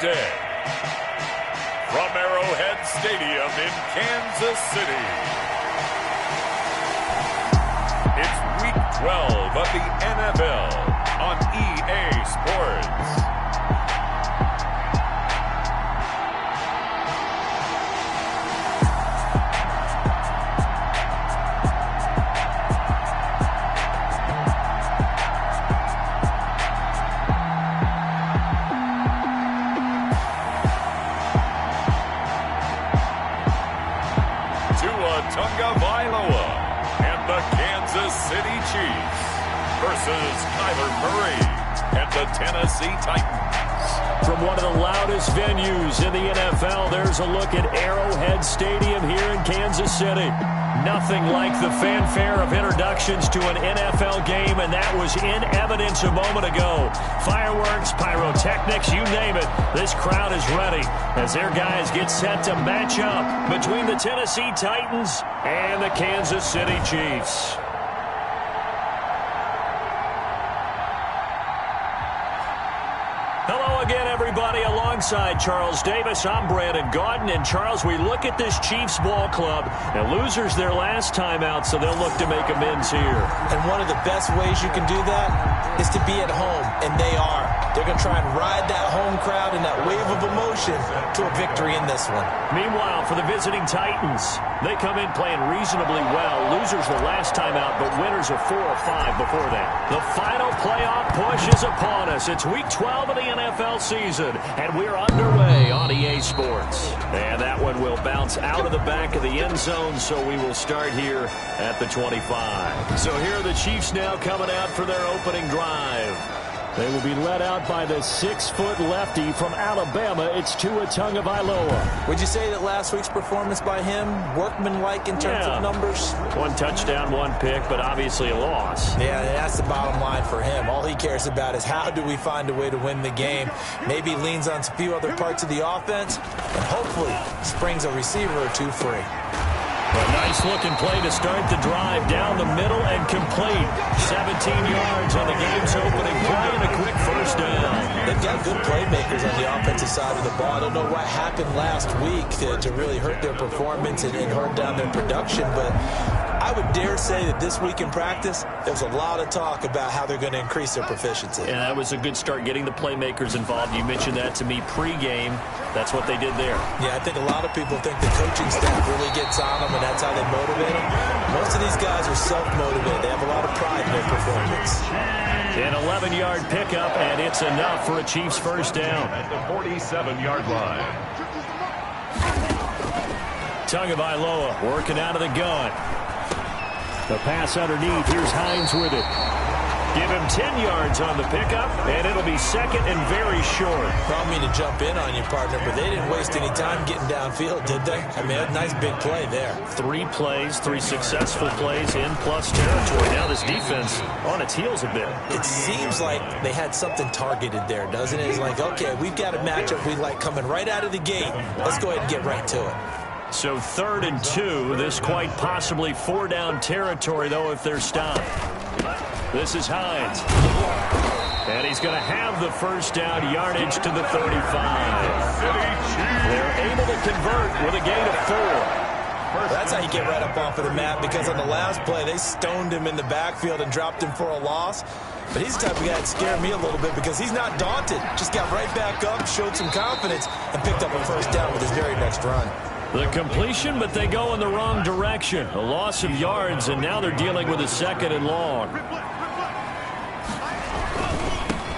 today. From Arrowhead Stadium in Kansas City, it's Week 12 of the NFL on EA Sports. And the Kansas City Chiefs versus Kyler Murray and the Tennessee Titans. From one of the loudest venues in the NFL, there's a look at Arrowhead Stadium here in Kansas City. Nothing like the fanfare of introductions to an NFL game, and that was in evidence a moment ago. Fireworks, pyrotechnics, you name it. This crowd is ready as their guys get set to match up between the Tennessee Titans and the Kansas City Chiefs. Hello again, everybody. Alongside Charles Davis, I'm Brandon Gaudin. And Charles, we look at this Chiefs ball club, and losers their last time out, so they'll look to make amends here. And one of the best ways you can do that is to be at home, and they are. They're going to try and ride that home crowd and that wave of emotion to a victory in this one. Meanwhile, for the visiting Titans, they come in playing reasonably well. Losers the last time out, but winners of 4 or 5 before that. The final playoff push is upon us. It's Week 12 of the NFL season, and we're underway on EA Sports. And that one will bounce out of the back of the end zone, so we will start here at the 25. So here are the Chiefs now coming out for their opening drive. They will be led out by the 6-foot lefty from Alabama. It's Tua Tagovailoa. Would you say that last week's performance by him, workmanlike in terms of numbers? 1 touchdown, 1 pick, but obviously a loss. Yeah, that's the bottom line for him. All he cares about is how do we find a way to win the game. Maybe leans on a few other parts of the offense, and hopefully springs a receiver or 2 free. A nice-looking play to start the drive down the middle and complete. 17 yards on the game's opening play and a quick first down. They've got good playmakers on the offensive side of the ball. I don't know what happened last week to really hurt their performance and hurt down their production, but I would dare say that this week in practice, there was a lot of talk about how they're going to increase their proficiency. Yeah, that was a good start, getting the playmakers involved. You mentioned that to me pregame. That's what they did there. Yeah, I think a lot of people think the coaching staff really gets on them, and that's how they motivate them. Most of these guys are self-motivated. They have a lot of pride in their performance. An 11-yard pickup, and it's enough for a Chiefs first down. At the 47-yard line. Tagovailoa working out of the gun. The pass underneath. Here's Hines with it. Give him 10 yards on the pickup, and it'll be second and very short. I don't mean to jump in on you, partner, but they didn't waste any time getting downfield, did they? I mean, a nice big play there. 3 plays, 3 successful plays in plus territory. Now this defense on its heels a bit. It seems like they had something targeted there, doesn't it? It's like, okay, we've got a matchup we like coming right out of the gate. Let's go ahead and get right to it. So 3rd and 2. This quite possibly 4-down territory, though, if they're stopped. This is Hines. And he's going to have the first down, yardage to the 35. They're able to convert with a gain of 4. Well, that's how you get right up off of the map, because on the last play, they stoned him in the backfield and dropped him for a loss. But he's the type of guy that scared me a little bit because he's not daunted. Just got right back up, showed some confidence, and picked up a first down with his very next run. The completion, but they go in the wrong direction. A loss of yards, and now they're dealing with a 2nd and long.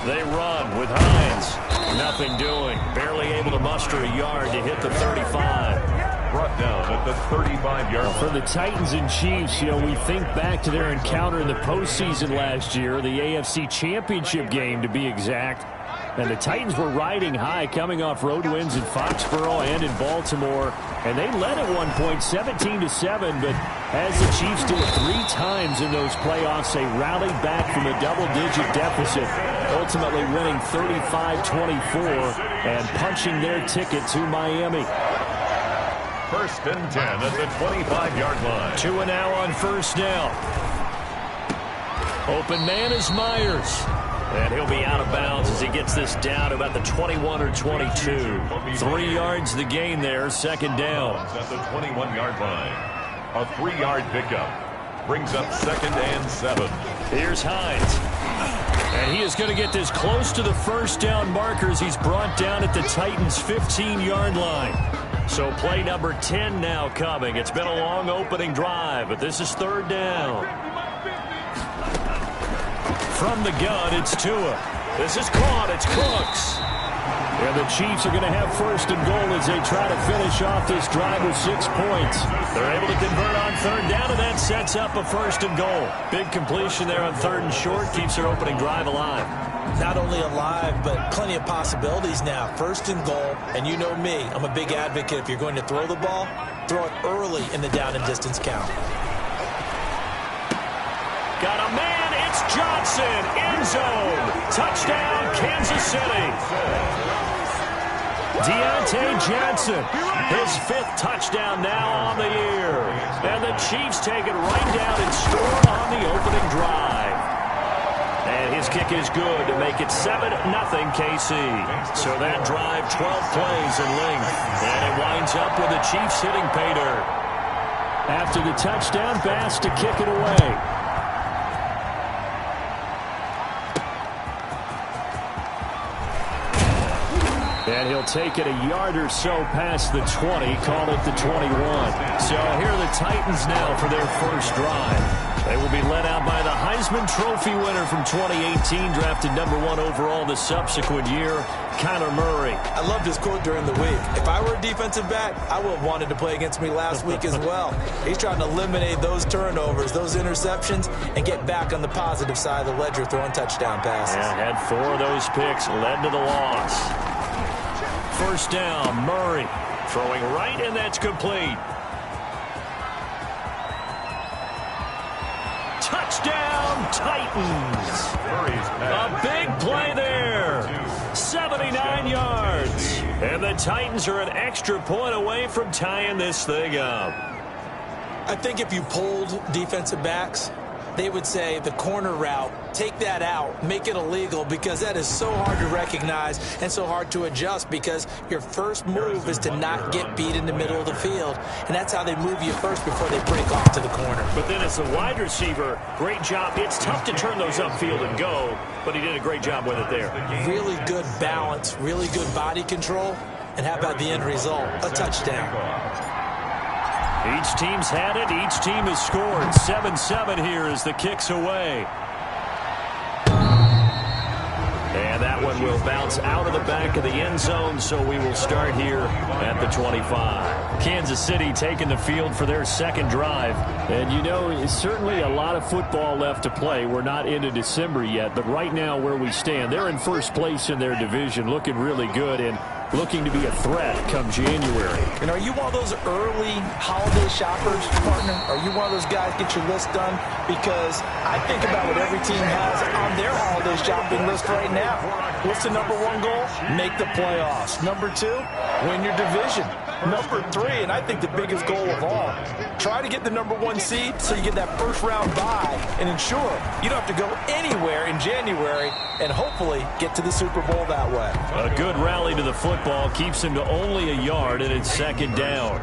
They run with Hines. Nothing doing. Barely able to muster a yard to hit the 35. Brought down at the 35-yard line. For the Titans and Chiefs, we think back to their encounter in the postseason last year, the AFC Championship game to be exact. And the Titans were riding high, coming off road wins in Foxborough and in Baltimore. And they led at one point 17-7, but as the Chiefs did 3 times in those playoffs, they rallied back from a double-digit deficit, ultimately winning 35-24 and punching their ticket to Miami. 1st and 10 at the 25-yard line. Tua now on first down. Open man is Myers. And he'll be out of bounds as he gets this down to about the 21 or 22. 3 yards the gain there, second down. At the 21-yard line. A 3-yard pickup brings up 2nd and 7. Here's Hines. And he is going to get this close to the first down markers. He's brought down at the Titans' 15-yard line. So play number 10 now coming. It's been a long opening drive, but this is 3rd down. From the gun, it's Tua. This is caught. It's Cooks. And the Chiefs are going to have 1st and goal as they try to finish off this drive with 6 points. They're able to convert on 3rd down, and that sets up a 1st and goal. Big completion there on 3rd and short. Keeps their opening drive alive. Not only alive, but plenty of possibilities now. 1st and goal, and you know me. I'm a big advocate. If you're going to throw the ball, throw it early in the down and distance count. Got a man. It's Johnson. End zone. Touchdown, Kansas City. Deontay Johnson, his 5th touchdown now on the year. And the Chiefs take it right down and score on the opening drive. And his kick is good to make it 7-0 KC. So that drive, 12 plays in length. And it winds up with the Chiefs hitting pay dirt. After the touchdown pass to kick it away. And he'll take it a yard or so past the 20, call it the 21. So here are the Titans now for their first drive. They will be led out by the Heisman Trophy winner from 2018, drafted #1 overall the subsequent year, Kyler Murray. I loved his quote during the week. If I were a defensive back, I would have wanted to play against me last week as well. He's trying to eliminate those turnovers, those interceptions, and get back on the positive side of the ledger throwing touchdown passes. Yeah, had 4 of those picks, led to the loss. 1st down, Murray throwing right, and that's complete. Touchdown, Titans. A big play there. 79 yards. And the Titans are an extra point away from tying this thing up. I think if you polled defensive backs, they would say the corner route, take that out, make it illegal, because that is so hard to recognize and so hard to adjust, because your first move is to not get beat in the middle of the field, and that's how they move you first before they break off to the corner. But then as a wide receiver, great job. It's tough to turn those upfield and go, but he did a great job with it there. Really good balance, really good body control, and how about the end result? A touchdown. Each team's had it. Each team has scored. 7-7 here as the kick's away. And that one will bounce out of the back of the end zone, so we will start here at the 25. Kansas City taking the field for their second drive. And, you know, it's certainly a lot of football left to play. We're not into December yet, but right now where we stand, they're in first place in their division, looking really good and looking to be a threat come January. And are you one of those early holiday shoppers, partner? Are you one of those guys get your list done? Because I think about what every team has on their holiday shopping list right now. What's the #1 goal? Make the playoffs. #2, win your division. #3, and I think the biggest goal of all, try to get the #1 seed so you get that first round bye and ensure you don't have to go anywhere in January and hopefully get to the Super Bowl that way. A good rally to the football keeps him to only a yard, and it's second down.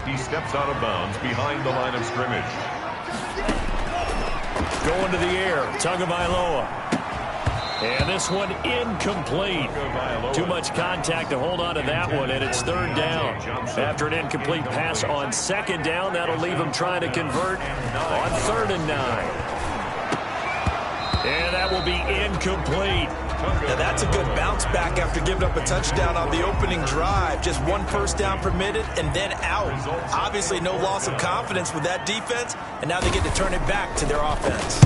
He steps out of bounds behind the line of scrimmage. Going to the air, Tagovailoa. And this one incomplete. Too much contact to hold on to that one, and it's third down. After an incomplete pass on second down, that'll leave him trying to convert on 3rd and 9. And that will be incomplete. Now that's a good bounce back after giving up a touchdown on the opening drive. Just 1 first down permitted and then out. Obviously no loss of confidence with that defense, and now they get to turn it back to their offense.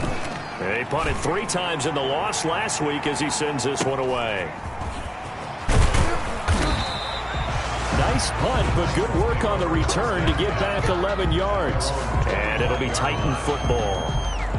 He punted 3 times in the loss last week as he sends this one away. Nice punt, but good work on the return to get back 11 yards. And it'll be Titan football.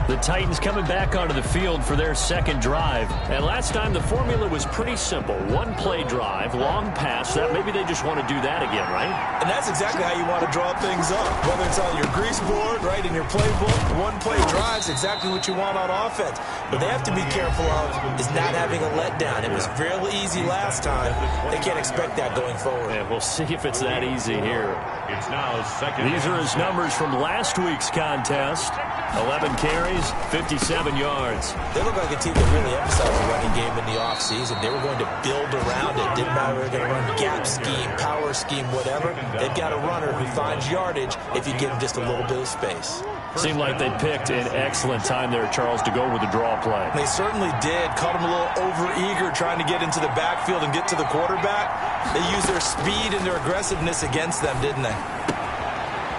The Titans coming back onto the field for their second drive. And last time the formula was pretty simple. One-play drive, long pass. That maybe they just want to do that again, right? And that's exactly how you want to draw things up. Whether it's on your grease board, right, in your playbook, one-play drive is exactly what you want on offense. But they have to be careful of is not having a letdown. It was fairly easy last time. They can't expect that going forward. Yeah, we'll see if it's that easy here. It's now second. These are his numbers from last week's contest. 11 carries, 57 yards. They look like a team that really emphasized the running game in the offseason. They were going to build around it. Didn't matter if they were going to run gap scheme, power scheme, whatever. They've got a runner who finds yardage if you give him just a little bit of space. Seemed like they picked an excellent time there, Charles, to go with the draw play. They certainly did. Caught him a little over-eager trying to get into the backfield and get to the quarterback. They used their speed and their aggressiveness against them, didn't they?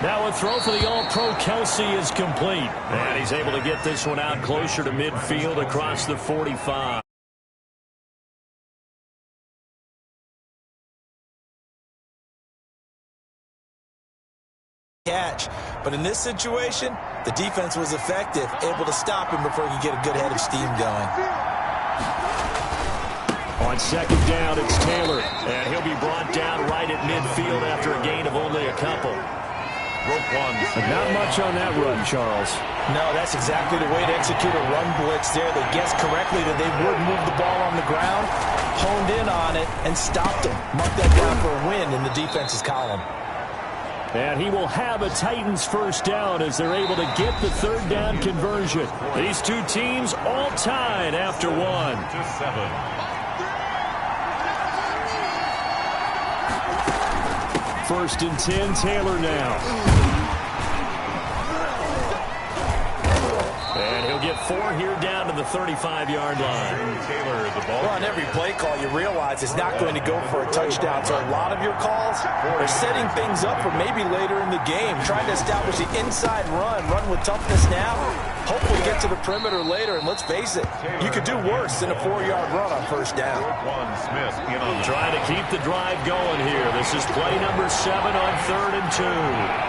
Now a throw for the All-Pro Kelsey is complete. And he's able to get this one out closer to midfield across the 45. Catch. But in this situation, the defense was effective, able to stop him before he could get a good head of steam going. On second down, it's Taylor. And he'll be brought down right at midfield after a gain of only a couple. Not much on that run, Charles. No, that's exactly the way to execute a run blitz there. They guessed correctly that they would move the ball on the ground, honed in on it, and stopped them. Marked that down for a win in the defense's column. And he will have a Titans first down as they're able to get the third down conversion. These two teams all tied after one. 1st and 10, Taylor now. And he'll get 4 here down to the 35-yard line. Taylor, the ball. Well, on every play call, you realize it's not going to go for a touchdown. So a lot of your calls are setting things up for maybe later in the game, trying to establish the inside run with toughness now. Hopefully get to the perimeter later, and let's face it, you could do worse than a 4-yard run on first down. Trying to keep the drive going here. This is play number 7 on 3rd and 2.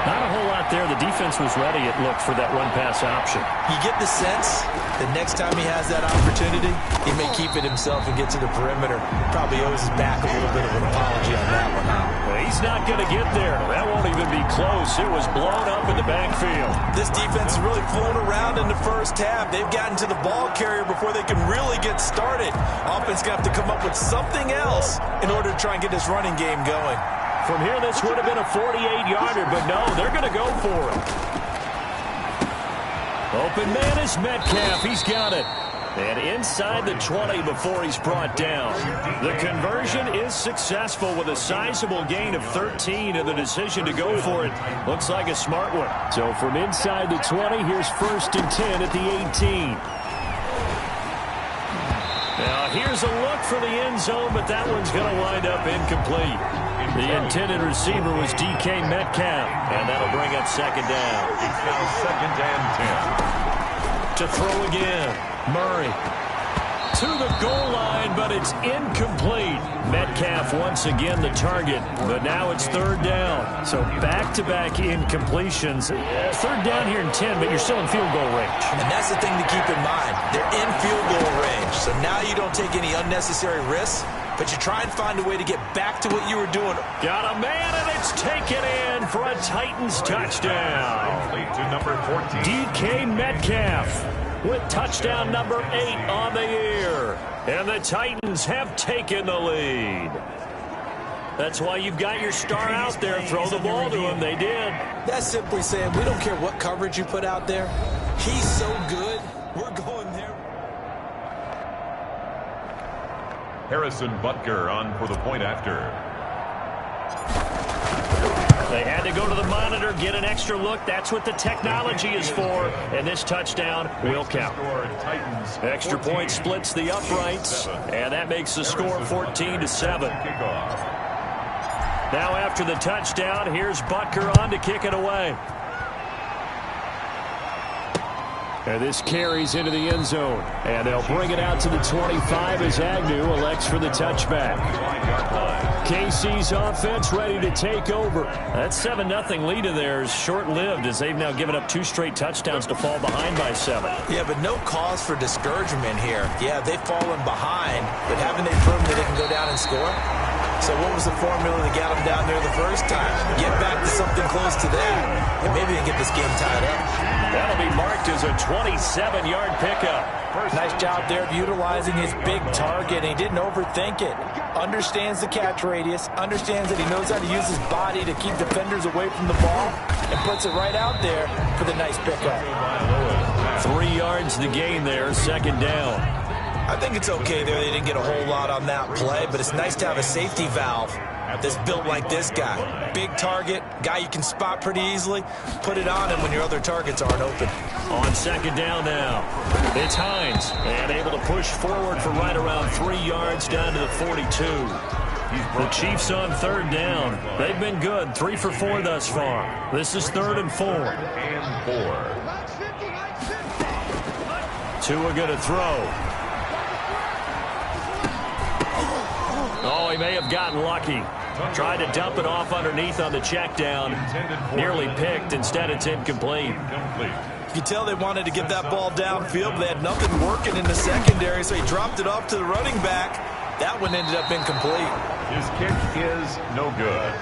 Not a whole lot there. The defense was ready, it looked, for that run-pass option. You get the sense that next time he has that opportunity, he may keep it himself and get to the perimeter. Probably owes his back a little bit of an apology on that one. Well, he's not going to get there. That won't even be close. It was blown up in the backfield. This defense has really flown around in the first half. They've gotten to the ball carrier before they can really get started. Offense going to have to come up with something else in order to try and get this running game going. From here, this would have been a 48-yarder, but no, they're going to go for it. Open man is Metcalf. He's got it. And inside the 20 before he's brought down. The conversion is successful with a sizable gain of 13, and the decision to go for it looks like a smart one. So from inside the 20, here's 1st and 10 at the 18. Now here's a look for the end zone, but that one's going to wind up incomplete. The intended receiver was DK Metcalf, and that'll bring up 2nd down. It's now 2nd and 10. To throw again. Murray to the goal line, but it's incomplete. Metcalf once again the target, but now it's 3rd down. So back-to-back incompletions. 3rd down here in 10, but you're still in field goal range. And that's the thing to keep in mind. They're in field goal range, so now you don't take any unnecessary risks, but you try and find a way to get back to what you were doing. Got a man, and it's taken in for a Titans touchdown. To number 14. DK Metcalf with touchdown number 8 on the year. And the Titans have taken the lead. That's why you've got your star out there. Throw the ball to him. They did. That's simply saying we don't care what coverage you put out there. He's so good. We're going there. Harrison Butker on for the point after. They had to go to the monitor, get an extra look. That's what the technology is for. And this touchdown will count. Extra point splits the uprights, and that makes the score 14-7. Now after the touchdown, here's Butker on to kick it away. And this carries into the end zone. And they'll bring it out to the 25 as Agnew elects for the touchback. KC's offense ready to take over. That 7-0 lead of theirs short-lived as they've now given up 2 straight touchdowns to fall behind by 7. Yeah, but no cause for discouragement here. Yeah, they've fallen behind, but haven't they proven that they can go down and score? So what was the formula that got them down there the first time? Get back to something close to that, and maybe they can get this game tied up. That'll be marked as a 27-yard pickup. Nice job there of utilizing his big target. He didn't overthink it. Understands the catch radius, understands that he knows how to use his body to keep defenders away from the ball, and puts it right out there for the nice pickup. 3 yards to gain there, second down. I think it's okay there. They didn't get a whole lot on that play, but it's nice to have a safety valve that's built like this guy. Big target, guy you can spot pretty easily. Put it on him when your other targets aren't open. On second down now, it's Hines, and able to push forward for right around 3 yards down to the 42. The Chiefs on third down. They've been good, 3 for 4 thus far. This is 3rd and 4. Tua going to throw. Oh, he may have gotten lucky. Tried to dump it off underneath on the check down. Nearly picked. Instead, it's incomplete. You can tell they wanted to get that ball downfield, but they had nothing working in the secondary, so he dropped it off to the running back. That one ended up incomplete. His kick is no good.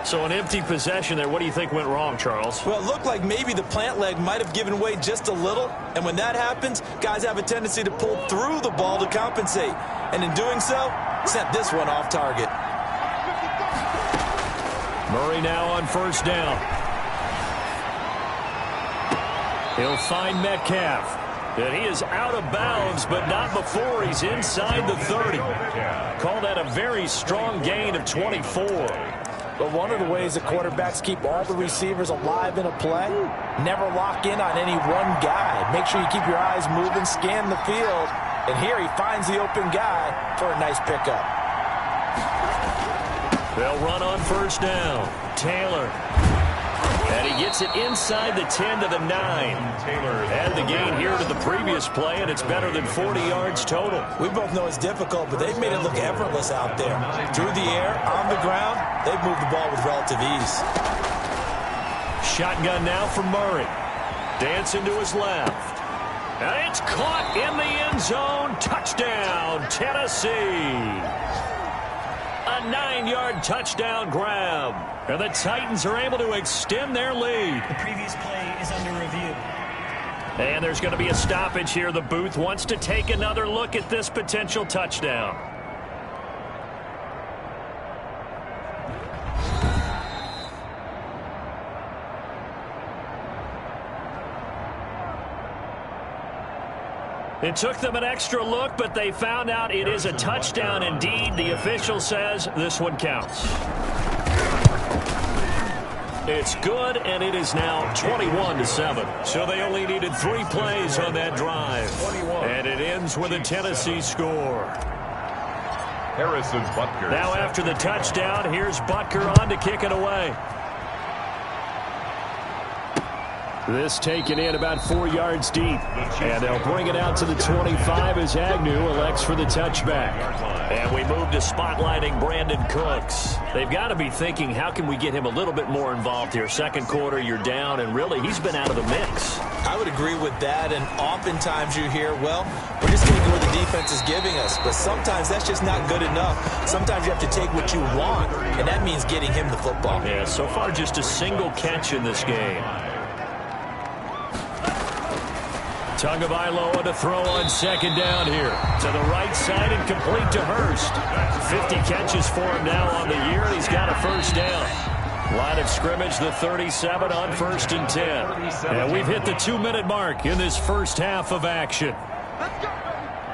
So an empty possession there. What do you think went wrong, Charles? Well, it looked like maybe the plant leg might have given way just a little. And when that happens, guys have a tendency to pull through the ball to compensate. And in doing so, sent this one off target. Murray now on first down. He'll find Metcalf. And he is out of bounds, but not before he's inside the 30. Call that a very strong gain of 24. But one of the ways the quarterbacks keep all the receivers alive in a play, never lock in on any one guy. Make sure you keep your eyes moving, scan the field. And here he finds the open guy for a nice pickup. They'll run on first down. Taylor. And he gets it inside the 10 to the 9. Add the gain here to the previous play, and it's better than 40 yards total. We both know it's difficult, but they've made it look effortless out there. Through the air, on the ground, they've moved the ball with relative ease. Shotgun now for Murray. Dancing to his left. And it's caught in the end zone. Touchdown, Tennessee. A 9-yard touchdown grab. And the Titans are able to extend their lead. The previous play is under review. And there's going to be a stoppage here. The booth wants to take another look at this potential touchdown. It took them an extra look, but they found out it is a touchdown indeed. The official says this one counts. It's good, and it is now 21-7. So they only needed 3 plays on that drive. And it ends with a Tennessee score. Harrison Butker. Now after the touchdown, here's Butker on to kick it away. This taken in about 4 yards deep. And they'll bring it out to the 25 as Agnew elects for the touchback. And we move to spotlighting Brandon Cooks. They've got to be thinking, how can we get him a little bit more involved here? Second quarter, you're down, and really, he's been out of the mix. I would agree with that, and oftentimes you hear, well, we're just taking what the defense is giving us. But sometimes that's just not good enough. Sometimes you have to take what you want, and that means getting him the football. Yeah, so far just a single catch in this game. Tagovailoa to throw on second down here. To the right side and complete to Hurst. 50 catches for him now on the year, and he's got a first down. Line of scrimmage, the 37 on 1st and 10. And we've hit the 2-minute mark in this first half of action.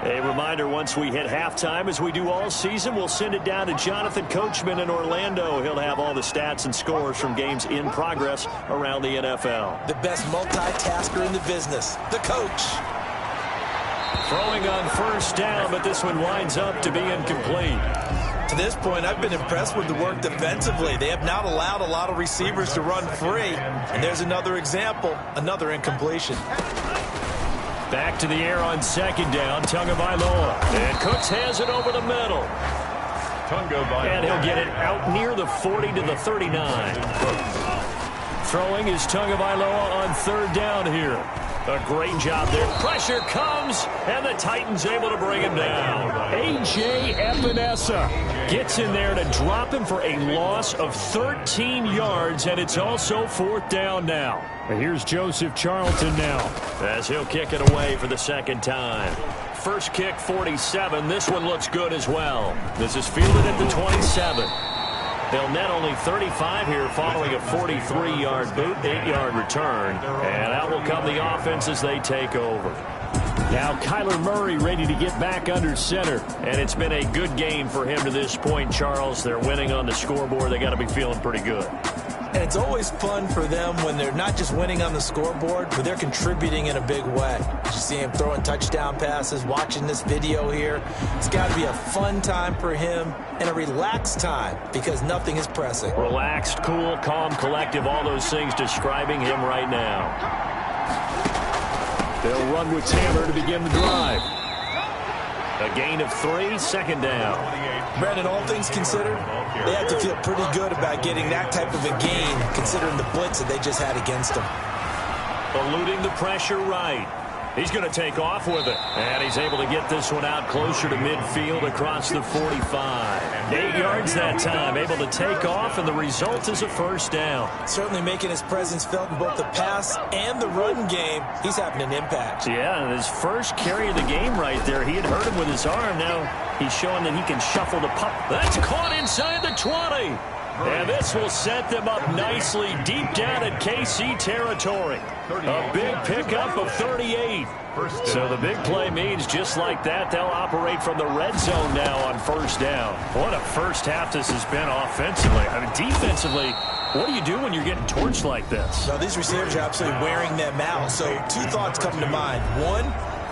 A reminder, once we hit halftime, as we do all season, we'll send it down to Jonathan Coachman in Orlando. He'll have all the stats and scores from games in progress around the NFL. The best multitasker in the business, the coach. Throwing on first down, but this one winds up to be incomplete. To this point, I've been impressed with the work defensively. They have not allowed a lot of receivers to run free. And there's another example, another incompletion. Back to the air on second down, Tagovailoa. And Cooks has it over the middle. And he'll get it out near the 40 to the 39. Throwing is Tagovailoa on third down here. A great job there. Pressure comes, and the Titans able to bring him down. A.J. Epinesa gets in there to drop him for a loss of 13 yards, and it's also fourth down now. And here's Joseph Charlton now, as he'll kick it away for the second time. First kick, 47. This one looks good as well. This is fielded at the 27. They'll net only 35 here following a 43-yard boot, 8-yard return. And out will come the offense as they take over. Now Kyler Murray ready to get back under center. And it's been a good game for him to this point, Charles. They're winning on the scoreboard. They got to be feeling pretty good. And it's always fun for them when they're not just winning on the scoreboard, but they're contributing in a big way. You see him throwing touchdown passes, watching this video here. It's got to be a fun time for him and a relaxed time because nothing is pressing. Relaxed, cool, calm, collective, all those things describing him right now. They'll run with Tanner to begin the drive. A gain of 3, second down. Brandon, all things considered, they have to feel pretty good about getting that type of a gain considering the blitz that they just had against them. Eluding the pressure right. He's going to take off with it. And he's able to get this one out closer to midfield across the 45. 8 yards that time, able to take off, and the result is a first down. Certainly making his presence felt in both the pass and the run game. He's having an impact. Yeah, and his first carry of the game right there. He had hurt him with his arm. Now he's showing that he can shuffle the puck. That's caught inside the 20. And this will set them up nicely deep down at KC territory. A big pickup of 38. So the big play means just like that, they'll operate from the red zone now on first down. What a first half this has been offensively. I mean, defensively, what do you do when you're getting torched like this? Now, these receivers are absolutely wearing them out. So two thoughts come to mind. One,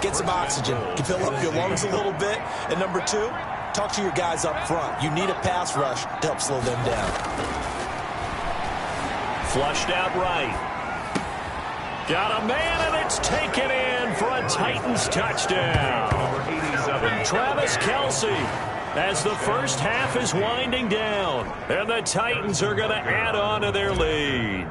get some oxygen. You fill up your lungs a little bit. And number two, talk to your guys up front. You need a pass rush to help slow them down. Flushed out right. Got a man, and it's taken in for a Titans touchdown. Travis Kelce, as the first half is winding down, and the Titans are going to add on to their lead.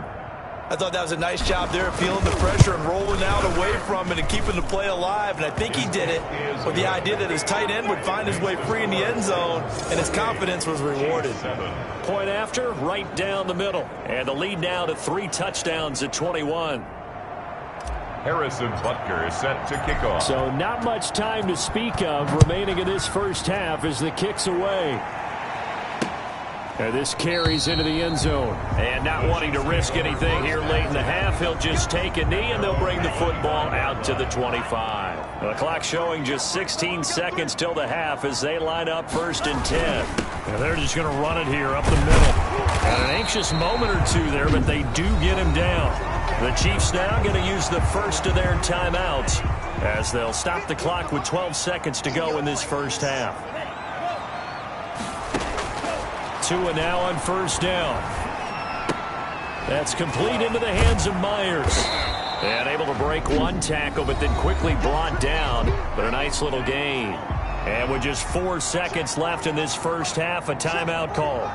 I thought that was a nice job there, feeling the pressure and rolling out away from it and keeping the play alive. And I think he did it with the idea that his tight end would find his way free in the end zone, and his confidence was rewarded. Point after, right down the middle. And the lead now to 3 touchdowns at 21. Harrison Butker is set to kick off. So not much time to speak of remaining in this first half as the kick's away. And this carries into the end zone. And not wanting to risk anything here late in the half, he'll just take a knee, and they'll bring the football out to the 25. The clock showing just 16 seconds till the half as they line up 1st and 10. And they're just going to run it here up the middle. And an anxious moment or two there, but they do get him down. The Chiefs now going to use the first of their timeouts as they'll stop the clock with 12 seconds to go in this first half. Tua now on first down. That's complete into the hands of Myers. And able to break one tackle, but then quickly brought down. But a nice little gain. And with just 4 seconds left in this first half, a timeout call.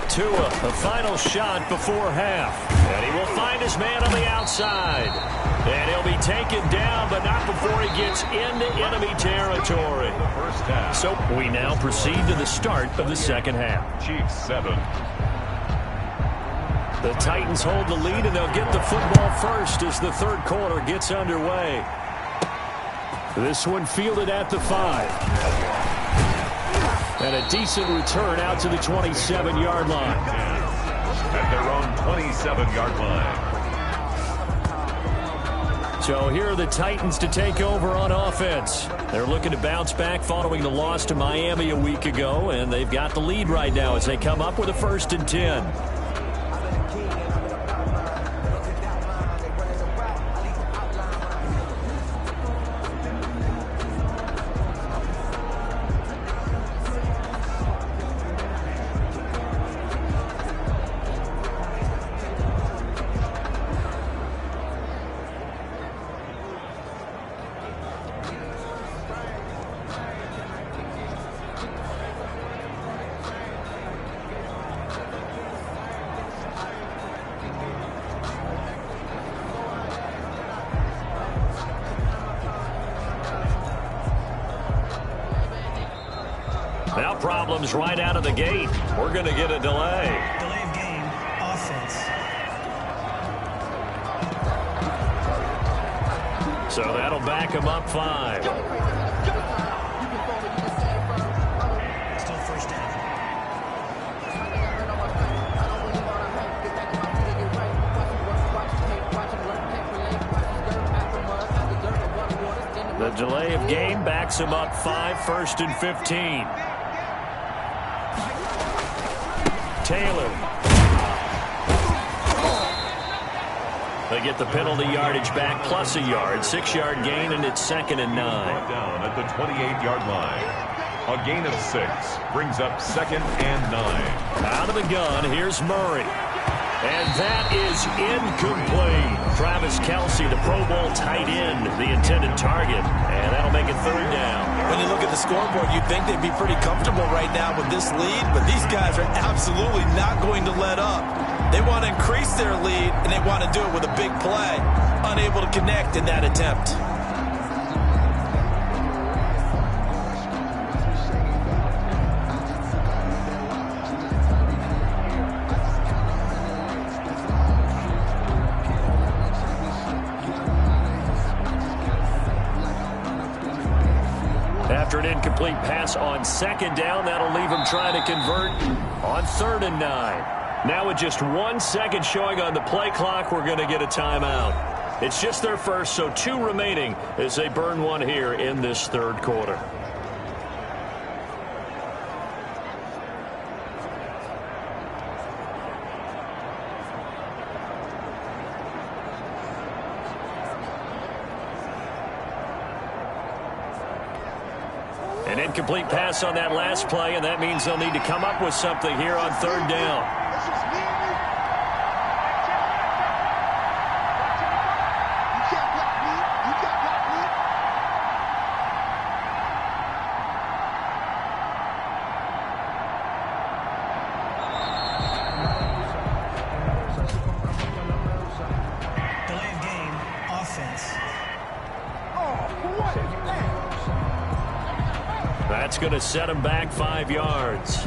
Tua, the final shot before half. And he will find his man on the outside. And he'll be taken down, but not before he gets into enemy territory. So we now proceed to the start of the second half. Chiefs 7. The Titans hold the lead, and they'll get the football first as the third quarter gets underway. This one fielded at the 5. And a decent return out to the 27-yard line. At their own 27-yard line. So here are the Titans to take over on offense. They're looking to bounce back following the loss to Miami a week ago, and they've got the lead right now as they come up with a 1st and 10. problems right out of the gate. We're going to get a delay. Delay of game, offense. So that'll back him up 5. Still first down. The delay of game backs him up 5, 1st and 15. Taylor. They get the penalty yardage back plus a yard. 6-yard gain, and it's 2nd and 9. Brought down at the 28-yard line. A gain of 6 brings up 2nd and 9. Out of the gun, here's Murray. And that is incomplete. Travis Kelce, the Pro Bowl tight end, the intended target. And that'll make it 3rd down. When you look at the scoreboard, you'd think they'd be pretty comfortable right now with this lead, but these guys are absolutely not going to let up. They want to increase their lead, and they want to do it with a big play. Unable to connect in that attempt. After an incomplete pass on 2nd down, that'll leave him trying to convert on 3rd and 9. Now with just 1 second showing on the play clock, we're going to get a timeout. It's just their first, so 2 remaining as they burn one here in this 3rd quarter. An incomplete pass on that last play, and that means they'll need to come up with something here on 3rd down. Delay of game, offense. That's going to set him back 5 yards.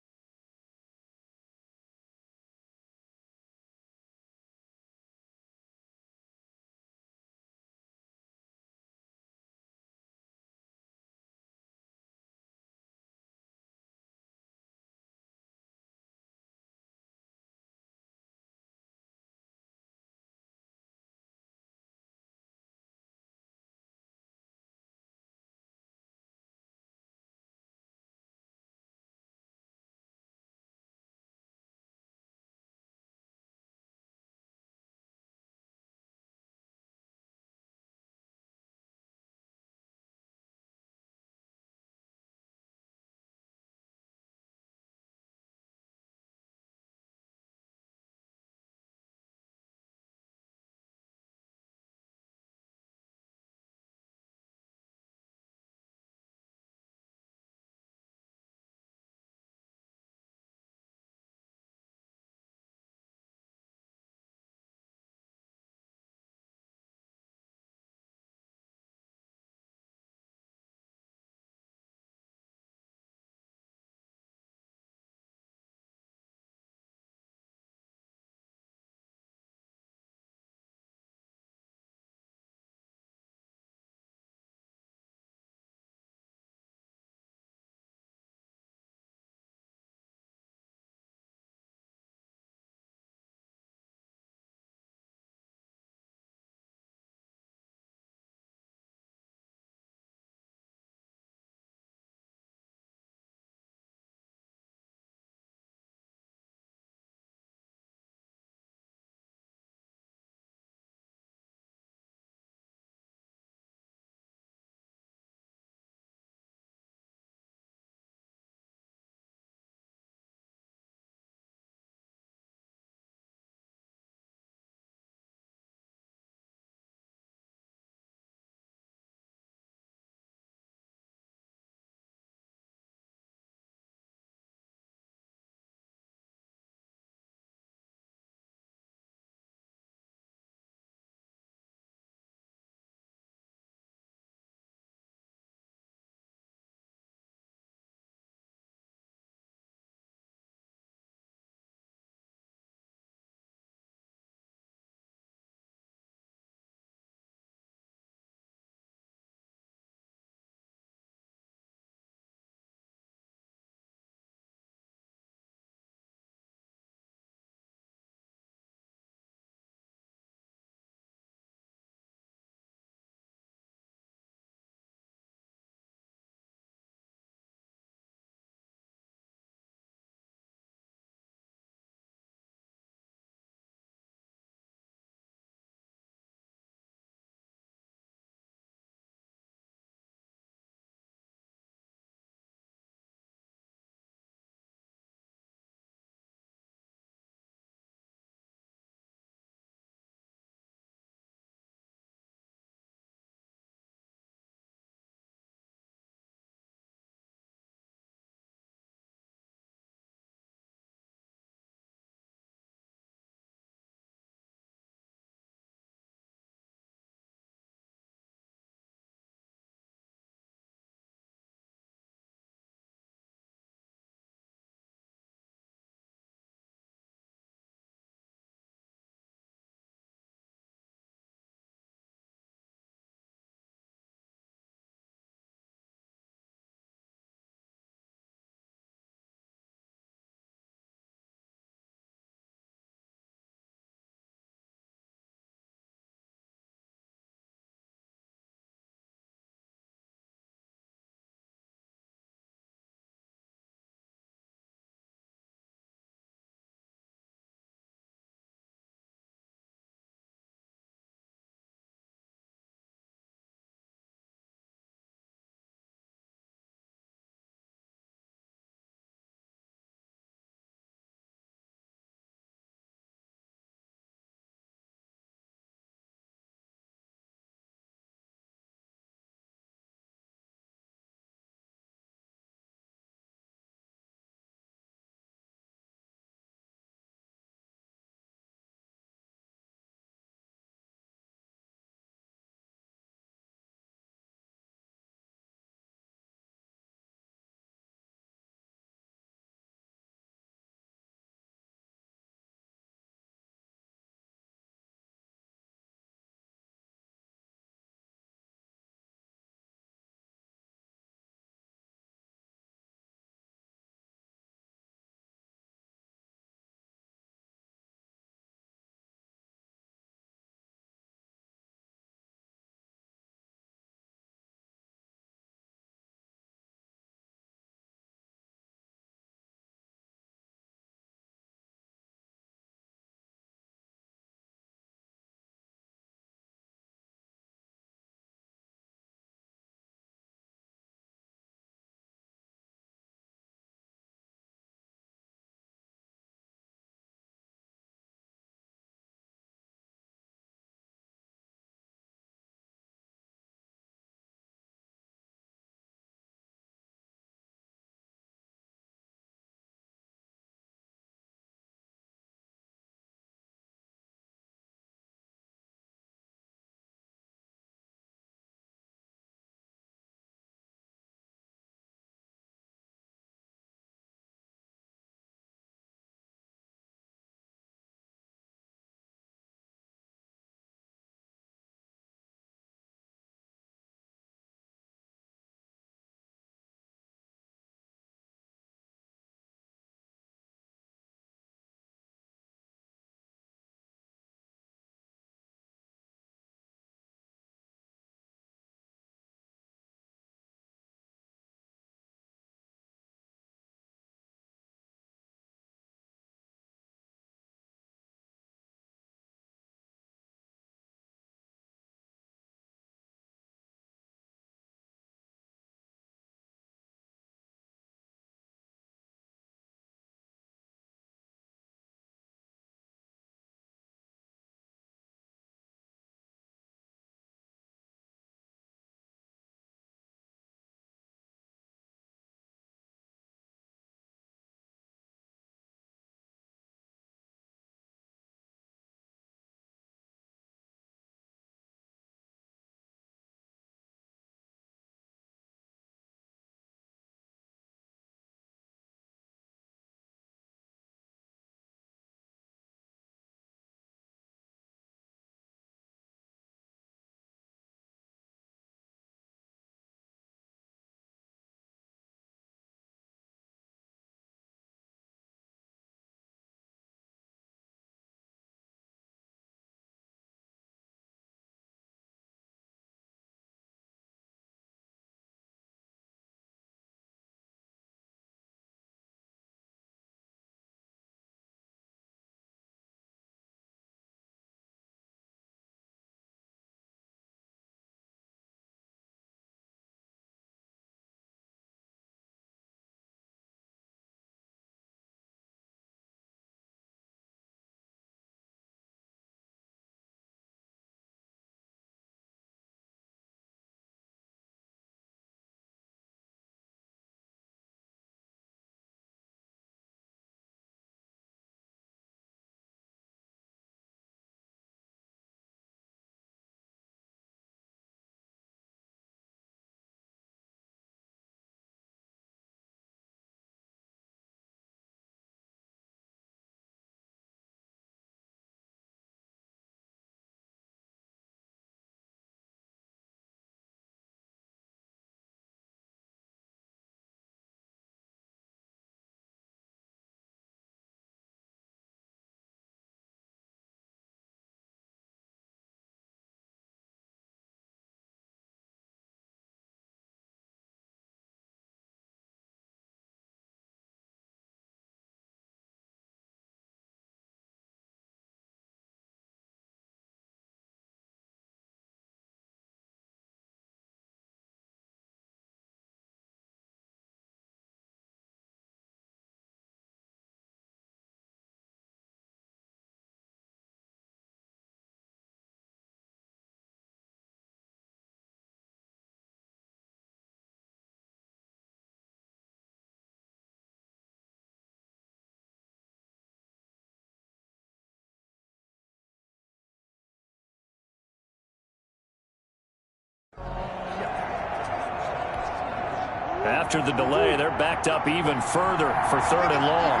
After the delay, they're backed up even further for 3rd and long.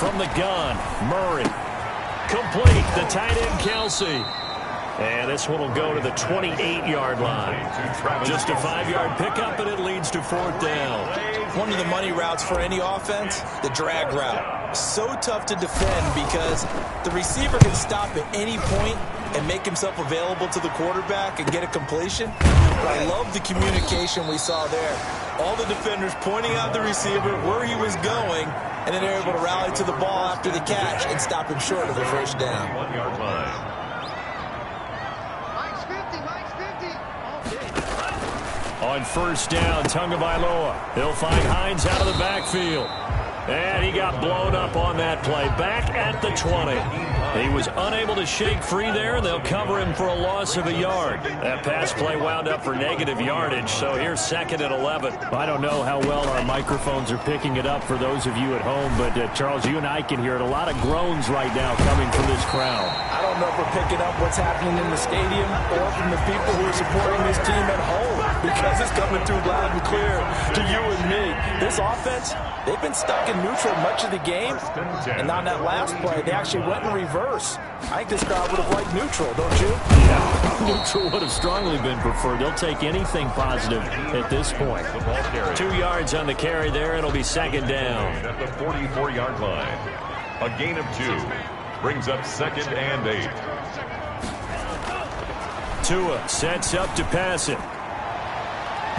From the gun, Murray. Complete, the tight end, Kelsey. And this one will go to the 28-yard line. Just a 5-yard pickup, and it leads to 4th down. One of the money routes for any offense, the drag route. So tough to defend because the receiver can stop at any point and make himself available to the quarterback and get a completion. But I love the communication we saw there. All the defenders pointing out the receiver where he was going, and then they're able to rally to the ball after the catch and stop him short of the 1st down. 1-yard line. On 1st down, Tagovailoa. He'll find Hines out of the backfield. And he got blown up on that play. Back at the 20. He was unable to shake free there, and they'll cover him for a loss of a yard. That pass play wound up for negative yardage, so here's 2nd and 11. I don't know how well our microphones are picking it up for those of you at home, but Charles, you and I can hear it. A lot of groans right now coming from this crowd. I don't know if we're picking up what's happening in the stadium or from the people who are supporting this team at home, because it's coming through loud and clear to you and me. This offense, they've been stuck in neutral much of the game, and on that last play, they actually went in reverse. I think this crowd would have liked neutral, don't you? Yeah, neutral would have strongly been preferred. They'll take anything positive at this point. 2 yards on the carry there. It'll be 2nd down. At the 44-yard line. A gain of 2 brings up 2nd and 8. Tua sets up to pass it.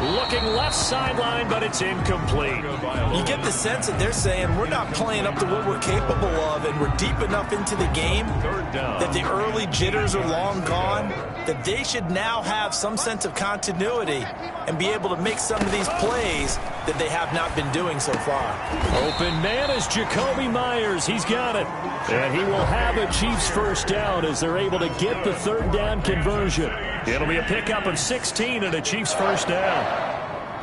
Looking left sideline, but it's incomplete. You get the sense that they're saying we're not playing up to what we're capable of, and we're deep enough into the game that the early jitters are long gone, that they should now have some sense of continuity and be able to make some of these plays that they have not been doing so far. Open man is Jacoby Myers. He's got it. And he will have a Chiefs 1st down as they're able to get the 3rd down conversion. It'll be a pickup of 16 and a Chiefs 1st down.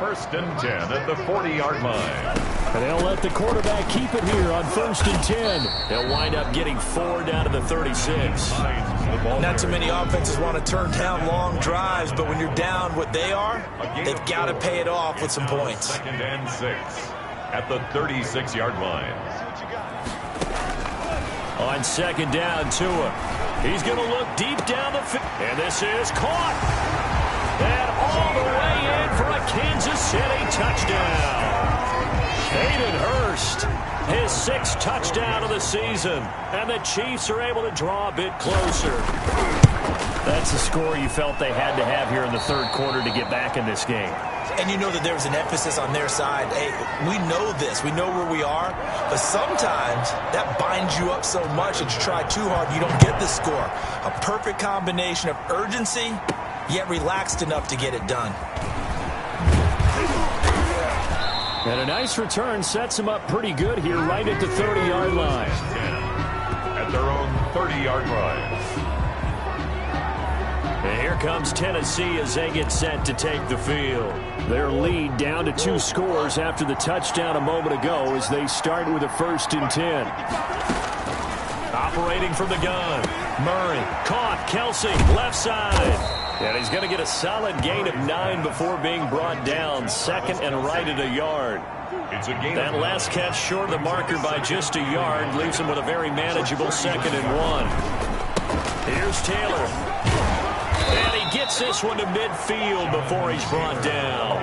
1st and 10 at the 40-yard line. And they'll let the quarterback keep it here on 1st and 10. They'll wind up getting 4 down to the 36. Not too many offenses want to turn down long drives, but when you're down what they are, they've got to pay it off with some points. 2nd and 6 at the 36-yard line. On 2nd down, Tua. He's going to look deep down the field. And this is caught. And all the way in for a Kansas City touchdown. Hayden Hurst, his 6th touchdown of the season. And the Chiefs are able to draw a bit closer. That's the score you felt they had to have here in the 3rd quarter to get back in this game. And you know that there was an emphasis on their side. Hey, we know this. We know where we are. But sometimes that binds you up so much that you try too hard, you don't get the score. A perfect combination of urgency, yet relaxed enough to get it done. And a nice return sets them up pretty good here right at the 30-yard line. At their own 30-yard line. And here comes Tennessee as they get set to take the field. Their lead down to 2 scores after the touchdown a moment ago as they start with a 1st and 10. Operating from the gun. Murray caught. Kelsey left side. And he's going to get a solid gain of 9 before being brought down. 2nd and right at a yard. It's a gain. That last catch short of the marker by just a yard leaves him with a very manageable 2nd and 1. Here's Taylor. And he gets this one to midfield before he's brought down.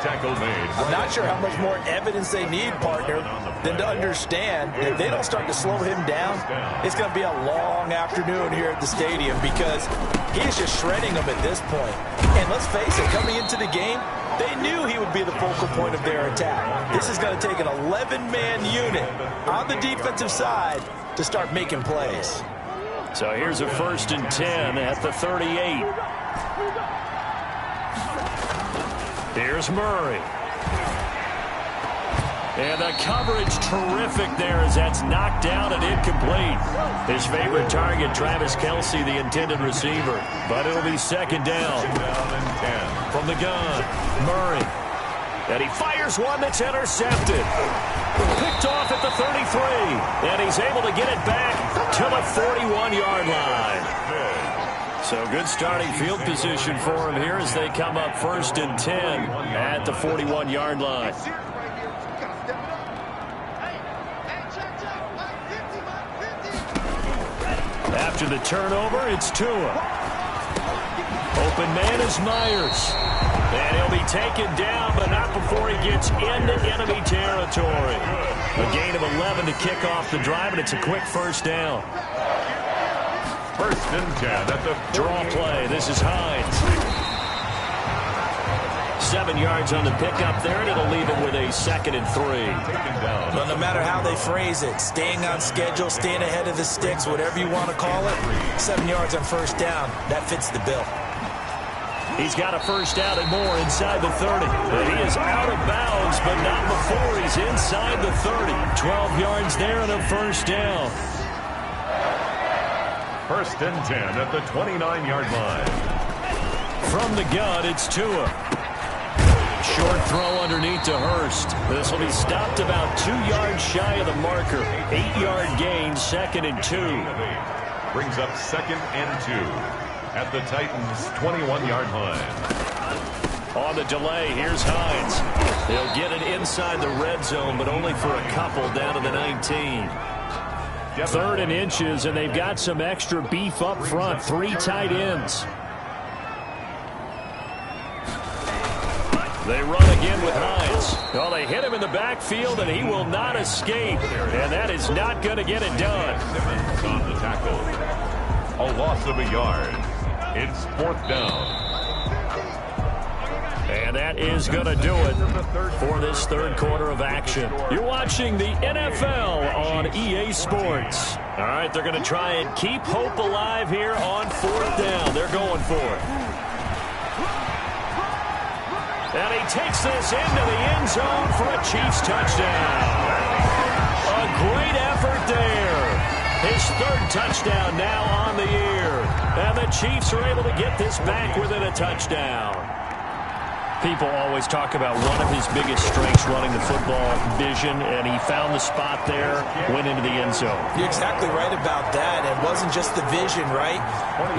Tackle made. I'm not sure how much more evidence they need, partner, than to understand that if they don't start to slow him down, it's going to be a long afternoon here at the stadium because he's just shredding them at this point. And let's face it, coming into the game, they knew he would be the focal point of their attack. This is going to take an 11-man unit on the defensive side to start making plays. So here's a 1st and 10 at the 38. Here's Murray. And the coverage terrific there as that's knocked down and incomplete. His favorite target, Travis Kelsey, the intended receiver. But it'll be 2nd down. From the gun, Murray. And he fires one that's intercepted. Picked off at the 33. And he's able to get it back to the 41-yard line. So good starting field position for him here as they come up 1st and 10 at the 41-yard line. After the turnover, it's Tua. Open man is Myers. And he'll be taken down, but not before he gets into enemy territory. A gain of 11 to kick off the drive, and it's a quick first down. 1st and 10 at the draw play. This is Hines. 7 yards on the pickup there, and it'll leave him with a 2nd and 3. Well, no matter how they phrase it, staying on schedule, staying ahead of the sticks, whatever you want to call it, 7 yards on 1st down, that fits the bill. He's got a 1st down and more inside the 30. He is out of bounds, but not before he's inside the 30. 12 yards there and a 1st down. 1st and 10 at the 29-yard line. From the gun, it's Tua. Short throw underneath to Hurst. This will be stopped about 2 yards shy of the marker. 8-yard gain, 2nd and 2. Brings up 2nd and 2 at the Titans' 21-yard line. On the delay, here's Hines. He'll get it inside the red zone, but only for a couple down to the 19. 3rd and inches, and they've got some extra beef up front. 3 tight ends. They run again with Hines. Well, they hit him in the backfield, and he will not escape. And that is not going to get it done. Simmons on the tackle. A loss of a yard. It's 4th down. And that is going to do it for this 3rd quarter of action. You're watching the NFL on EA Sports. All right, they're going to try and keep hope alive here on 4th down. They're going for it. And he takes this into the end zone for a Chiefs touchdown. A great effort there. His 3rd touchdown now on the year. And the Chiefs are able to get this back within a touchdown. People always talk about one of his biggest strengths running the football, vision, and he found the spot there, went into the end zone. You're exactly right about that. It wasn't just the vision, right?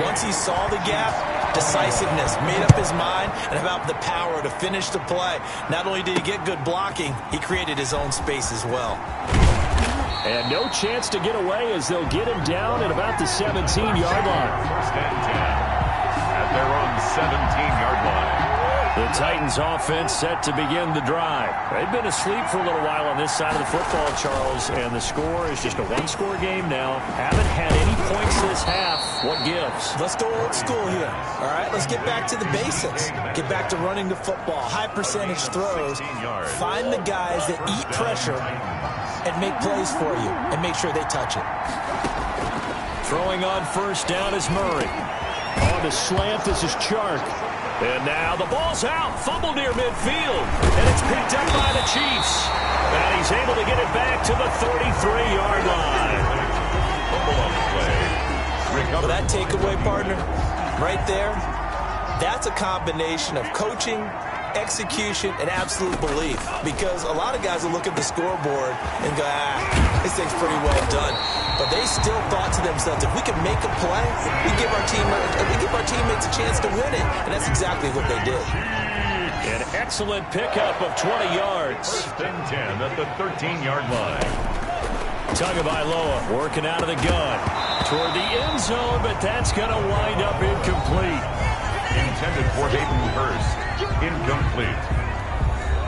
Once he saw the gap, decisiveness, made up his mind, and about the power to finish the play. Not only did he get good blocking, he created his own space as well. And no chance to get away as they'll get him down at about the 17-yard line. 1st and 10 at their own 17-yard line. The Titans offense set to begin the drive. They've been asleep for a little while on this side of the football, Charles, and the score is just a 1-score game now. Haven't had any points this half. What gives? Let's go old school here. All right, let's get back to the basics. Get back to running the football, high percentage throws. Find the guys that eat pressure and make plays for you and make sure they touch it. Throwing on 1st down is Murray. On the slant, this is Chark. And now the ball's out, fumble near midfield, and it's picked up by the Chiefs. And he's able to get it back to the 33-yard line. Fumble on the play. Well, that takeaway, partner, right there, that's a combination of coaching, execution, and absolute belief. Because a lot of guys will look at the scoreboard and go, this thing's pretty well done. But they still thought to themselves, if we can make a play, we give our teammates a chance to win it. And that's exactly what they did. An excellent pickup of 20 yards. 1st and 10 at the 13-yard line. Tagovailoa working out of the gun toward the end zone, but that's going to wind up incomplete. Intended for Hayden Hurst. Incomplete.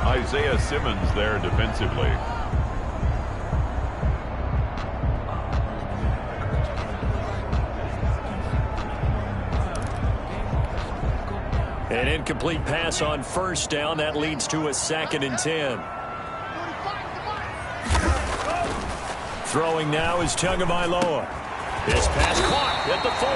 Isaiah Simmons there defensively. An incomplete pass on 1st down. That leads to a 2nd and 10. Throwing now is Tagovailoa. This pass caught at the 4.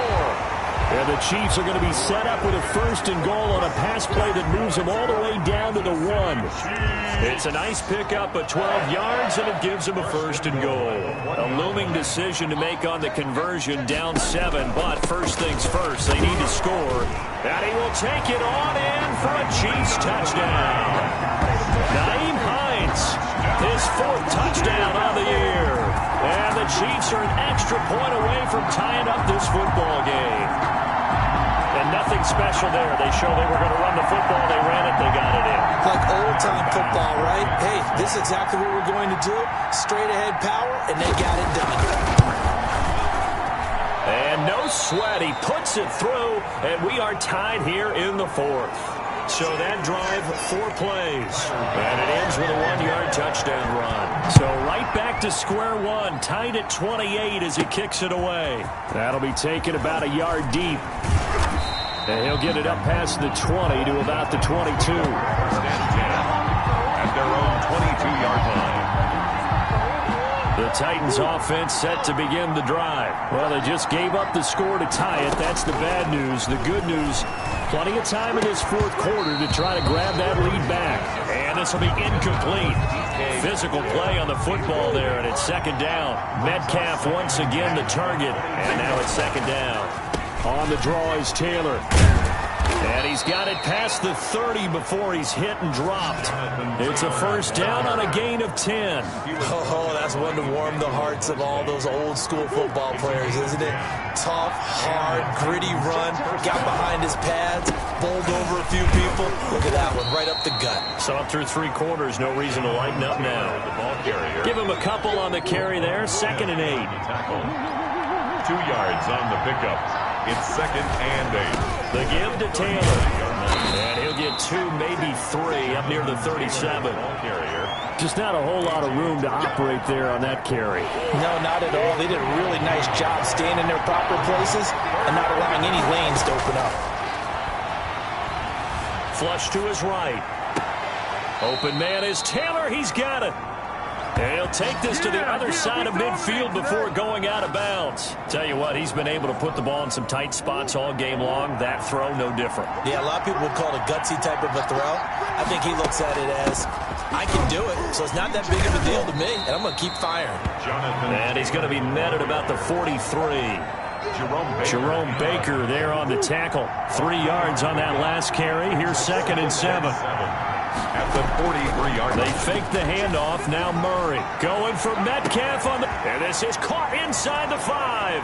And the Chiefs are going to be set up with a 1st and goal on a pass play that moves them all the way down to the 1. It's a nice pickup of 12 yards, and it gives them a 1st and goal. A looming decision to make on the conversion, down 7. But first things first, they need to score. And he will take it on in for a Chiefs touchdown. Nyheim Hines, his 4th touchdown on the year. And the Chiefs are an extra point away from tying up this football game. special there. They show they were going to run the football. They ran it. They got it in. Like old-time football, right? Hey, this is exactly what we're going to do. Straight-ahead power, and they got it done. And no sweat. He puts it through, and we are tied here in the fourth. So that drive, 4 plays. And it ends with a 1-yard touchdown run. So right back to square one, tied at 28 as he kicks it away. That'll be taken about a yard deep. And he'll get it up past the 20 to about the 22. At their own 22-yard line. The Titans offense set to begin the drive. Well, they just gave up the score to tie it. That's the bad news. The good news, plenty of time in this fourth quarter to try to grab that lead back. And this will be incomplete. Physical play on the football there, and it's second down. Metcalf once again the target, and now it's second down. On the draw is Taylor. And he's got it past the 30 before he's hit and dropped. It's a first down on a gain of 10. Oh, that's one to warm the hearts of all those old-school football players, isn't it? Tough, hard, gritty run. Got behind his pads, bowled over a few people. Look at that one, right up the gut. So up through 3 quarters, no reason to lighten up now. Give him a couple on the carry there, 2nd and 8. 2 yards on the pickup. It's 2nd and 8. The give to Taylor. And he'll get 2, maybe 3 up near the 37. Just not a whole lot of room to operate there on that carry. No, not at all. They did a really nice job staying in their proper places and not allowing any lanes to open up. Flush to his right. Open man is Taylor. He's got it. And he'll take this to the other side of midfield before going out of bounds. Tell you what, he's been able to put the ball in some tight spots all game long. That throw, no different. Yeah, a lot of people would call it a gutsy type of a throw. I think he looks at it as, I can do it, so it's not that big of a deal to me, and I'm going to keep firing. And he's going to be met at about the 43. Jerome Baker there on the tackle. 3 yards on that last carry. Here's 2nd and 7. At the 43-yard line. They fake the handoff. Now Murray going for Metcalf on the... And this is caught inside the 5.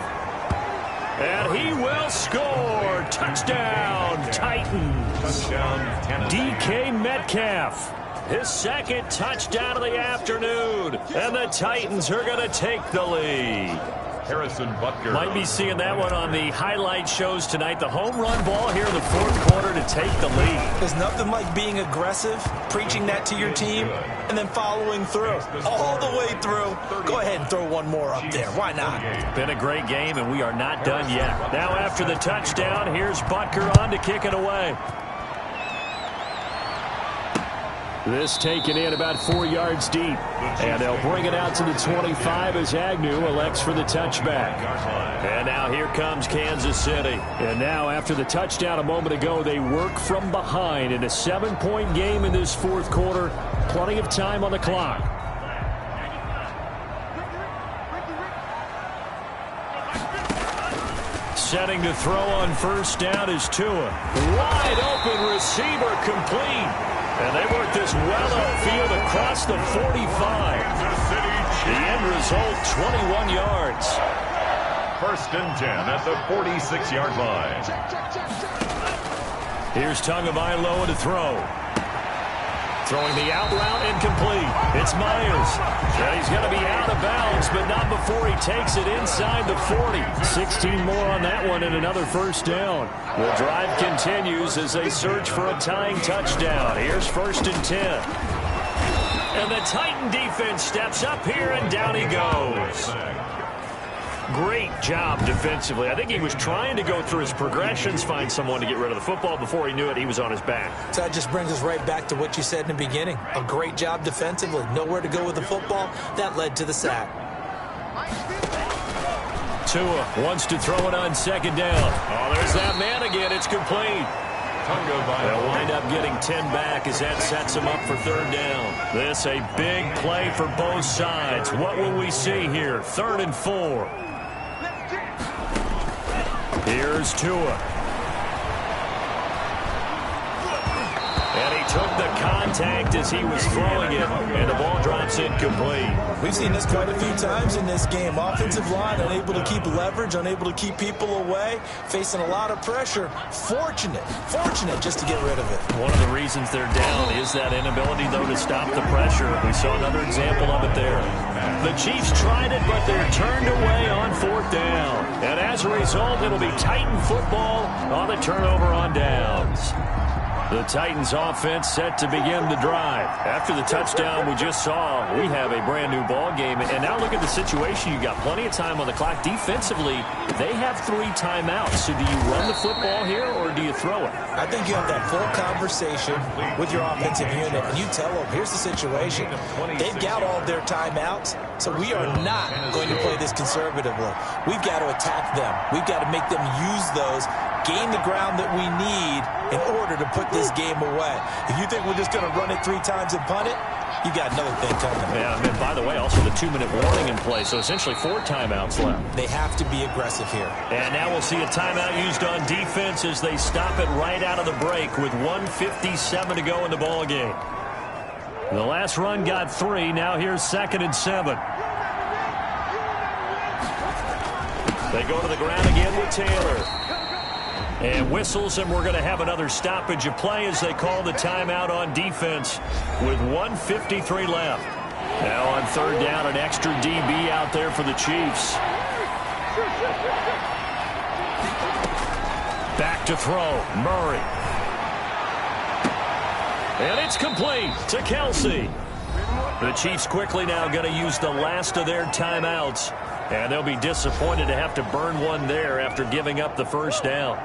And he will score. Touchdown, Titans. Touchdown, DK Metcalf. His 2nd touchdown of the afternoon. And the Titans are going to take the lead. Harrison Butker. Might be seeing that one on the highlight shows tonight. The home run ball here in the fourth quarter to take the lead. There's nothing like being aggressive, preaching that to your team, and then following through. All the way through. Go ahead and throw one more up there. Why not? Been a great game, and we are not done yet. Now after the touchdown, here's Butker on to kick it away. This taken in about 4 yards deep. And they'll bring it out to the 25 as Agnew elects for the touchback. And now here comes Kansas City. And now after the touchdown a moment ago, they work from behind in a 7-point game in this fourth quarter. Plenty of time on the clock. Setting to throw on first down is Tua. Wide open receiver complete. And they work this well upfield across the 45. The end result, 21 yards. 1st and 10 at the 46-yard line. Here's Tagovailoa to throw. Throwing the out route incomplete. It's Myers. And he's going to be out of bounds, but not before he takes it inside the 40. 16 more on that one and another first down. The drive continues as they search for a tying touchdown. Here's 1st and 10. And the Titan defense steps up here, and down he goes. Great job defensively. I think he was trying to go through his progressions, find someone to get rid of the football. Before he knew it, he was on his back. So that just brings us right back to what you said in the beginning. A great job defensively. Nowhere to go with the football. That led to the sack. Tua wants to throw it on 2nd down. Oh, there's that man again. It's complete. They'll wind up getting 10 back as that sets him up for 3rd down. This a big play for both sides. What will we see here? 3rd and 4. Here's Tua. And he took the contact as he was throwing it, and the ball drops incomplete. We've seen this quite a few times in this game. Offensive line unable to keep leverage, unable to keep people away, facing a lot of pressure. Fortunate just to get rid of it. One of the reasons they're down is that inability, though, to stop the pressure. We saw another example of it there. The Chiefs tried it, but they're turned away on 4th down. And as a result, it'll be Titan football on the turnover on downs. The Titans offense set to begin the drive. After the touchdown we just saw, we have a brand new ball game. And now look at the situation. You got plenty of time on the clock. Defensively, they have 3 timeouts. So do you run the football here or do you throw it? I think you have that full conversation with your offensive unit, and you tell them, here's the situation. They've got all of their timeouts, so we are not going to play this conservatively. We've got to attack them. We've got to make them use those, gain the ground that we need in order to put this game away. If you think we're just going to run it 3 times and punt it, you got another thing coming. Yeah, and by the way, also the 2-minute warning in play, so essentially 4 timeouts left. They have to be aggressive here. And now we'll see a timeout used on defense as they stop it right out of the break with 1:57 to go in the ball game. The last run got 3. Now here's 2nd and 7. They go to the ground again with Taylor. And whistles, and we're going to have another stoppage of play as they call the timeout on defense with 1:53 left. Now on 3rd down, an extra DB out there for the Chiefs. Back to throw, Murray. And it's complete to Kelsey. The Chiefs quickly now going to use the last of their timeouts. And they'll be disappointed to have to burn one there after giving up the 1st down.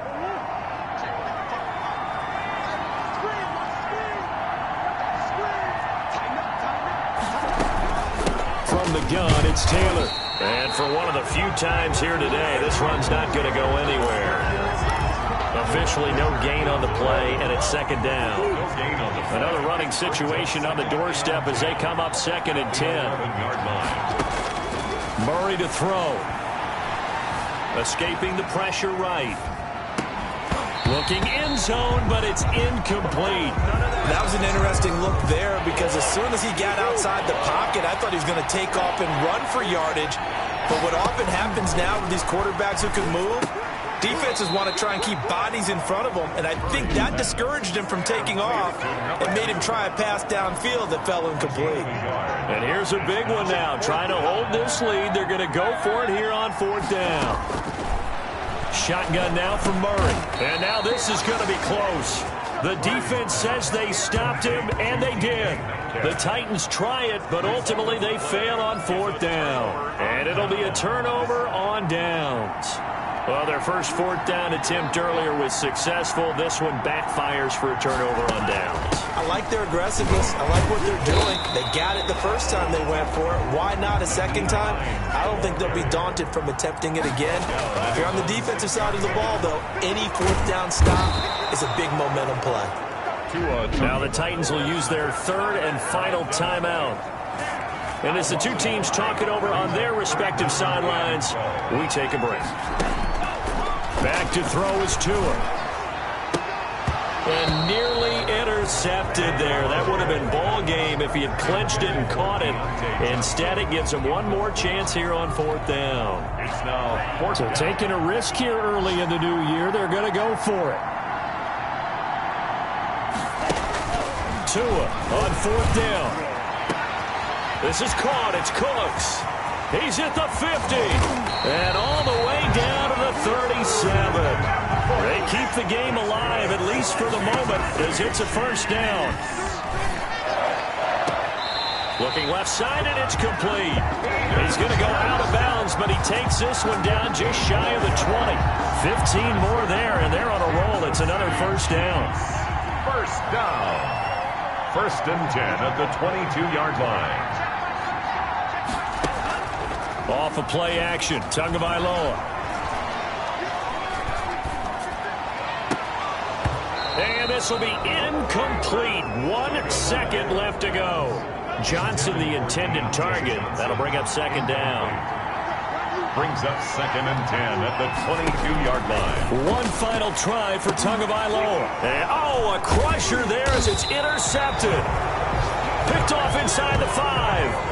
From the gun, it's Taylor. And for one of the few times here today, this run's not going to go anywhere. Officially no gain on the play, and it's 2nd down. Another running situation on the doorstep as they come up 2nd and 10. Murray to throw. Escaping the pressure right. Looking end zone, but it's incomplete. That was an interesting look there because as soon as he got outside the pocket, I thought he was going to take off and run for yardage. But what often happens now with these quarterbacks who can move, defenses want to try and keep bodies in front of them, and I think that discouraged him from taking off and made him try a pass downfield that fell incomplete. And here's a big one now. Trying to hold this lead. They're going to go for it here on 4th down. Shotgun now from Murray. And now this is going to be close. The defense says they stopped him, and they did. The Titans try it, but ultimately they fail on 4th down. And it'll be a turnover on downs. Well, their first 4th down attempt earlier was successful. This one backfires for a turnover on downs. I like their aggressiveness. I like what they're doing. They got it the first time they went for it. Why not a second time? I don't think they'll be daunted from attempting it again. If you're on the defensive side of the ball, though, any 4th down stop is a big momentum play. Now the Titans will use their 3rd and final timeout. And as the two teams talk it over on their respective sidelines, we take a break. Back to throw is Tua. And nearly intercepted there. That would have been ball game if he had clinched it and caught it. Instead, it gives him one more chance here on 4th down. So taking a risk here early in the new year, they're going to go for it. Tua on 4th down. This is caught. It's Cooks. He's at the 50. And all the way down to the 37. They keep the game alive, at least for the moment, as it's a 1st down. Looking left side, and it's complete. He's going to go out of bounds, but he takes this one down just shy of the 20. 15 more there, and they're on a roll. It's another 1st down. 1st down. 1st and 10 at the 22-yard line. Off of play action, Tagovailoa. And this will be incomplete. 1 second left to go. Johnson, the intended target. That'll bring up 2nd down. brings up 2nd and 10 at the 22-yard line. One final try for Tagovailoa. Oh, a crusher there as it's intercepted. Picked off inside the 5.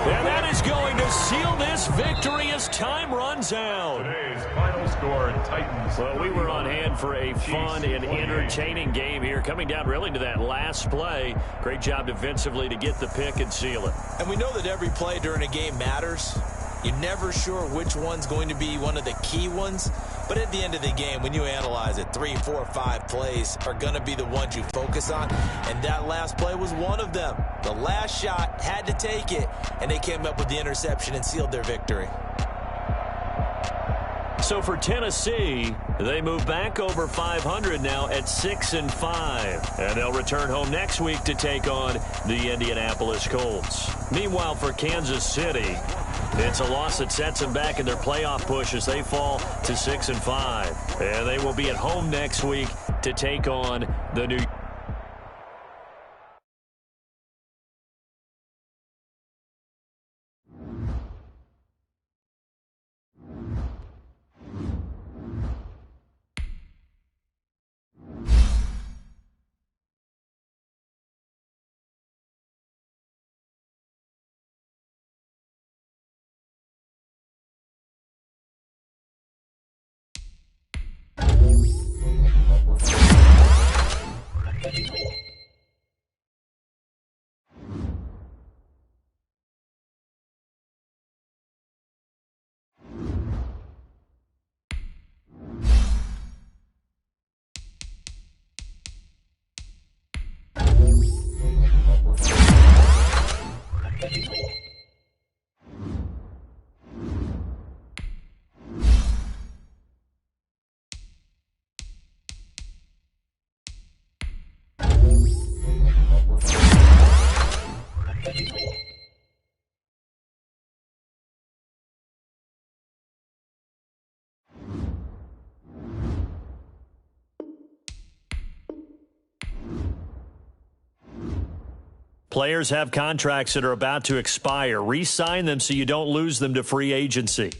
And that is going to seal this victory as time runs out. Today's final score, Titans. Well, we were on hand for a fun and entertaining game here. Coming down really to that last play. Great job defensively to get the pick and seal it. And we know that every play during a game matters. You're never sure which one's going to be one of the key ones. But at the end of the game, when you analyze it, 3, 4, 5 plays are going to be the ones you focus on. And that last play was one of them. The last shot had to take it, and they came up with the interception and sealed their victory. So for Tennessee, they move back over 500 now at 6-5. And they'll return home next week to take on the Indianapolis Colts. Meanwhile, for Kansas City, it's a loss that sets them back in their playoff push as they fall to 6-5. And they will be at home next week to take on the New York. Players have contracts that are about to expire. Re-sign them so you don't lose them to free agency.